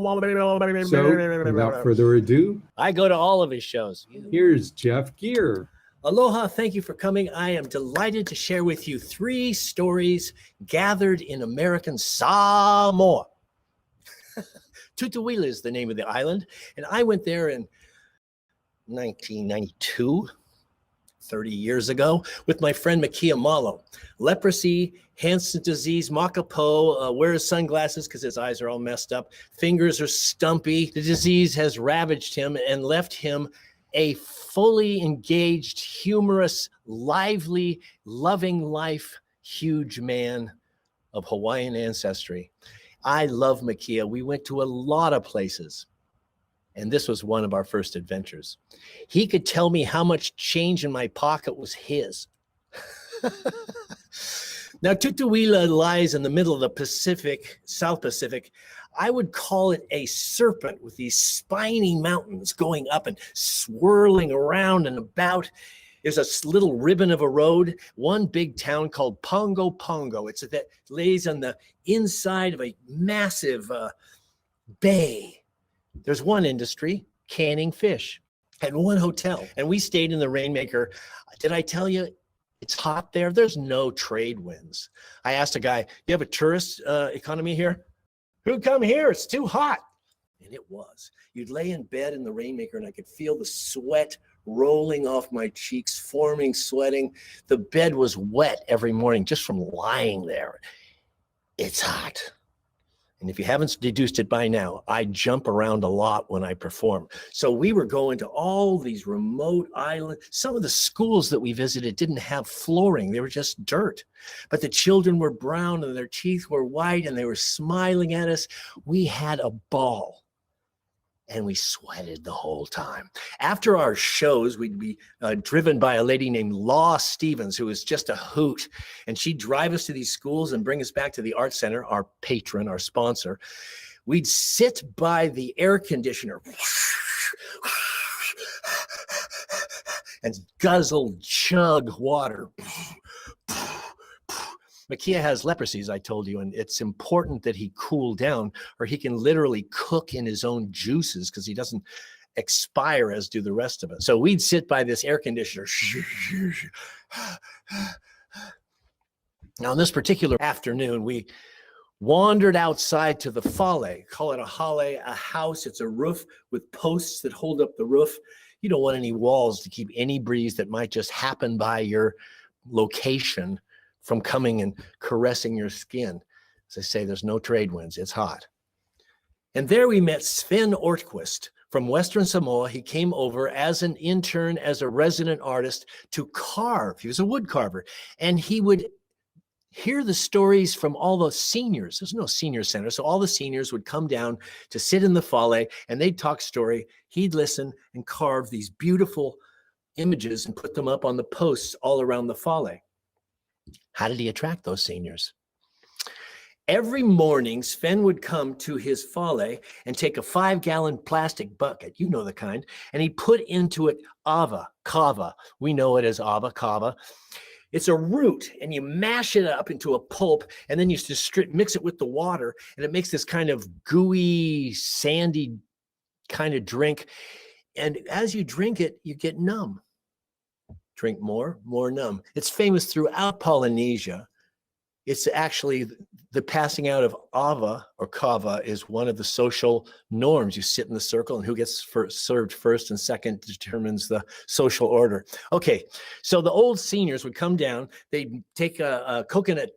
So, without further ado, I go to all of his shows. Here's Jeff Gear. Aloha, thank you for coming. I am delighted to share with you 3 stories gathered in American Samoa. Tutuila is the name of the island, and I went there in 1992, 30 years ago, with my friend Makia Malo. Leprosy, Hansen's disease, Makapo, wears sunglasses because his eyes are all messed up. Fingers are stumpy. The disease has ravaged him and left him a fully engaged, humorous, lively, loving life, huge man of Hawaiian ancestry. I love Makia. We went to a lot of places, and this was one of our first adventures. He could tell me how much change in my pocket was his. Now, Tutuila lies in the middle of the Pacific, South Pacific. I would call it a serpent with these spiny mountains going up and swirling around and about. There's a little ribbon of a road, one big town called Pongo Pongo. It's that lays on the inside of a massive bay. There's one industry, canning fish, and one hotel. And we stayed in the Rainmaker. Did I tell you it's hot there? There's no trade winds. I asked a guy, you have a tourist economy here? Who come here? It's too hot. And it was. You'd lay in bed in the Rainmaker and I could feel the sweat rolling off my cheeks, forming, sweating. The bed was wet every morning just from lying there. It's hot. And if you haven't deduced it by now, I jump around a lot when I perform. So we were going to all these remote islands. Some of the schools that we visited didn't have flooring. They were just dirt. But the children were brown and their teeth were white and they were smiling at us. We had a ball. And we sweated the whole time. After our shows, we'd be driven by a lady named Law Stevens, who was just a hoot. And she'd drive us to these schools and bring us back to the Art Center, our patron, our sponsor. We'd sit by the air conditioner and guzzle, chug water. Makia has leprosy, as I told you, and it's important that he cool down or he can literally cook in his own juices because he doesn't expire as do the rest of us. So we'd sit by this air conditioner. Now, on this particular afternoon, we wandered outside to the fale. Call it a hale, a house. It's a roof with posts that hold up the roof. You don't want any walls to keep any breeze that might just happen by your location from coming and caressing your skin. As I say, there's no trade winds, it's hot. And there we met Sven Ortquist from Western Samoa. He came over as an intern, as a resident artist to carve. He was a wood carver. And he would hear the stories from all the seniors. There's no senior center. So all the seniors would come down to sit in the fale and they'd talk story. He'd listen and carve these beautiful images and put them up on the posts all around the fale. How did he attract those seniors? Every morning, Sven would come to his fale and take a 5-gallon plastic bucket, you know the kind, and he put into it ava, kava. We know it as ava, kava. It's a root, and you mash it up into a pulp, and then you just mix it with the water, and it makes this kind of gooey, sandy kind of drink. And as you drink it, you get numb. Drink more numb. It's famous throughout Polynesia. It's actually the passing out of ava or kava is one of the social norms. You sit in the circle and who gets served first and second determines the social order. Okay, so the old seniors would come down, they'd take a coconut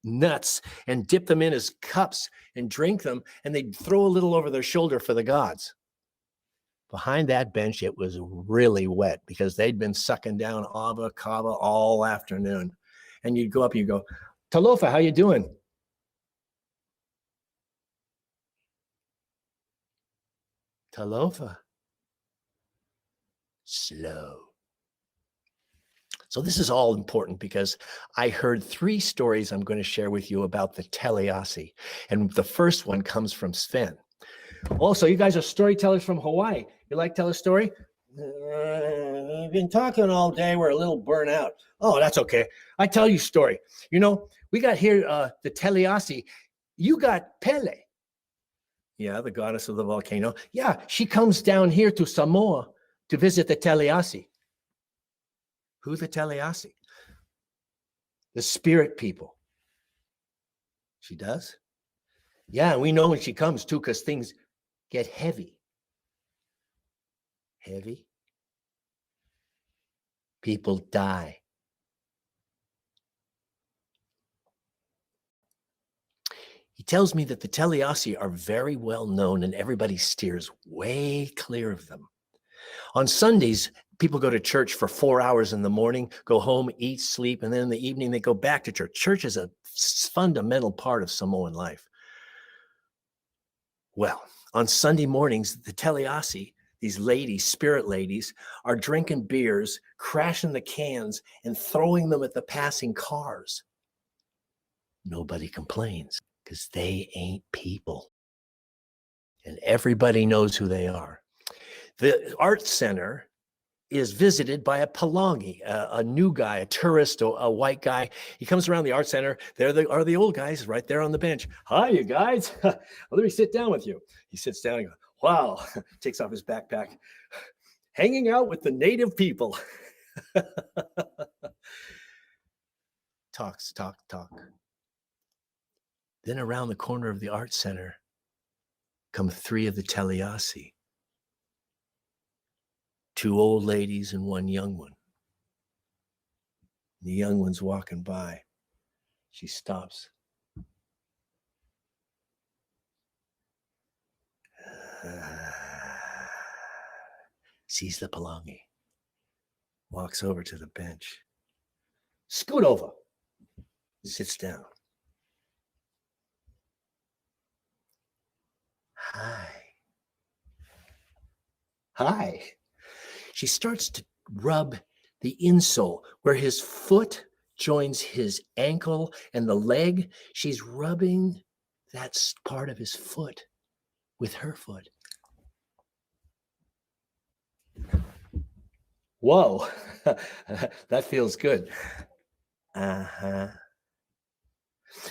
nuts and dip them in as cups and drink them, and they'd throw a little over their shoulder for the gods. Behind that bench, it was really wet because they'd been sucking down ava, kava all afternoon. And you'd go up and you go, Talofa, how you doing? Talofa. Slow. So this is all important because I heard 3 stories I'm going to share with you about the Taliasi. And the first one comes from Sven. Also, you guys are storytellers from Hawaii. You like to tell a story? We've been talking all day. We're a little burnt out. Oh, that's okay. I tell you a story. You know, we got here the Taliasi. You got Pele. Yeah, the goddess of the volcano. Yeah, she comes down here to Samoa to visit the Taliasi. Who the Taliasi? The spirit people. She does? Yeah, we know when she comes too, because things get heavy. Heavy? People die. He tells me that the Taliasi are very well known and everybody steers way clear of them. On Sundays, people go to church for 4 hours in the morning, go home, eat, sleep, and then in the evening they go back to church. Church is a fundamental part of Samoan life. Well, on Sunday mornings, the Taliasi, these ladies, spirit ladies, are drinking beers, crashing the cans, and throwing them at the passing cars. Nobody complains because they ain't people. And everybody knows who they are. The art center is visited by a Palangi, a new guy, a tourist, a white guy. He comes around the art center. There are the old guys right there on the bench. Hi, you guys. Let me sit down with you. He sits down and goes, wow, takes off his backpack. Hanging out with the native people. Talks, talk. Then around the corner of the art center come 3 of the Taliasi. 2 old ladies and 1 young one. The young one's walking by. She stops. Sees the Palangi. Walks over to the bench. Scoot over. Sits down. Hi. She starts to rub the insole where his foot joins his ankle and the leg. She's rubbing that part of his foot with her foot. Whoa, that feels good.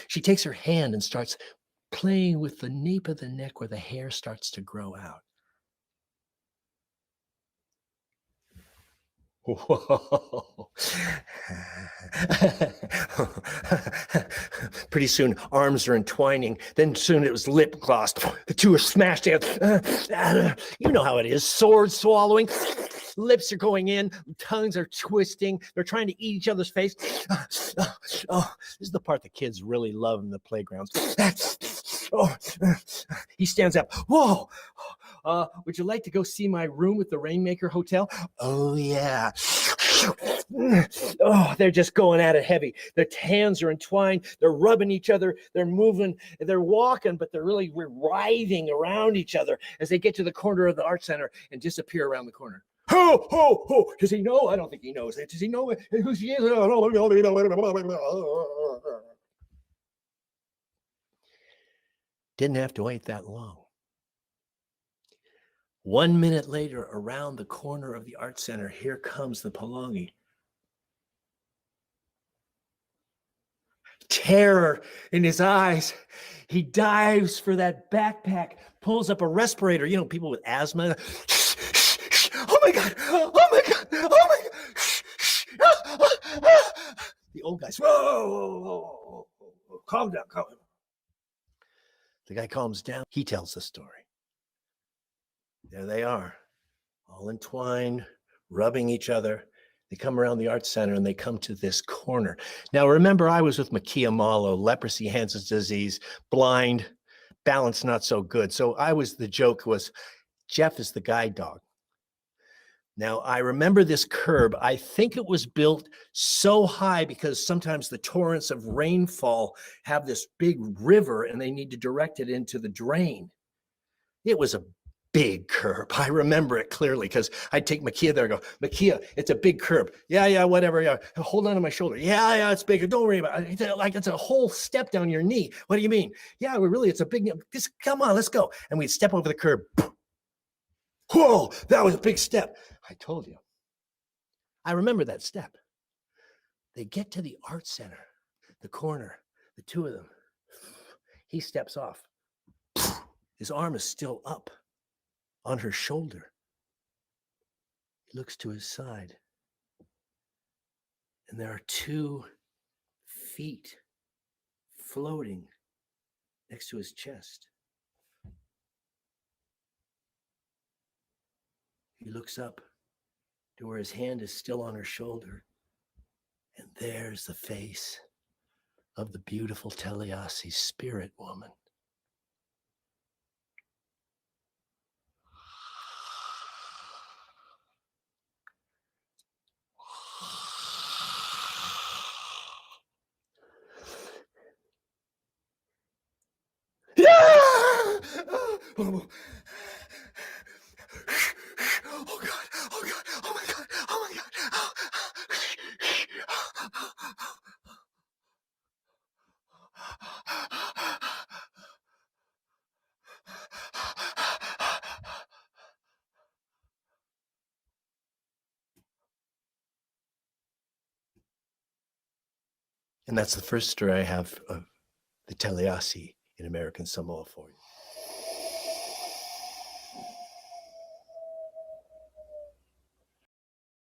She takes her hand and starts playing with the nape of the neck where the hair starts to grow out. Whoa. Pretty soon, arms are entwining. Then soon it was lip gloss. The 2 are smashed together. You know how it is. Sword swallowing. Lips are going in. Tongues are twisting. They're trying to eat each other's face. Oh, this is the part the kids really love in the playgrounds. He stands up. Whoa. Would you like to go see my room at the Rainmaker Hotel? Oh, yeah. Oh, they're just going at it heavy. Their hands are entwined. They're rubbing each other. They're moving. They're walking, but they're really writhing around each other as they get to the corner of the art center and disappear around the corner. Ho, ho, ho. Does he know? I don't think he knows. Does he know who she is? Didn't have to wait that long. 1 minute later, around the corner of the art center, here comes the Palangi. Terror in his eyes. He dives for that backpack, pulls up a respirator. You know, people with asthma. Oh my God! Oh my God! Oh my God! The old guys. Whoa! Calm down, calm down. The guy calms down. He tells the story. There they are, all entwined, rubbing each other. They come around the art center and they come to this corner. Now, remember, I was with Makia Malo, leprosy, Hansen's disease, blind, balance not so good. So the joke was, Jeff is the guide dog. Now, I remember this curb. I think it was built so high because sometimes the torrents of rainfall have this big river and they need to direct it into the drain. It was a big curb. I remember it clearly because I'd take Makia there and go, Makia, it's a big curb. Yeah, whatever. Yeah, hold on to my shoulder. Yeah, it's bigger. Don't worry about it. It's a whole step down your knee. What do you mean? Yeah, it's a big, just come on, let's go. And we'd step over the curb. Whoa, that was a big step. I told you. I remember that step. They get to the art center, the corner, the 2 of them. He steps off. His arm is still up on her shoulder. He looks to his side, and there are 2 feet floating next to his chest. He looks up to where his hand is still on her shoulder, and there's the face of the beautiful Taliesin spirit woman. Oh God, oh God, oh my God, oh my God. And that's the first story I have of the Taliesin in American Samoa for you.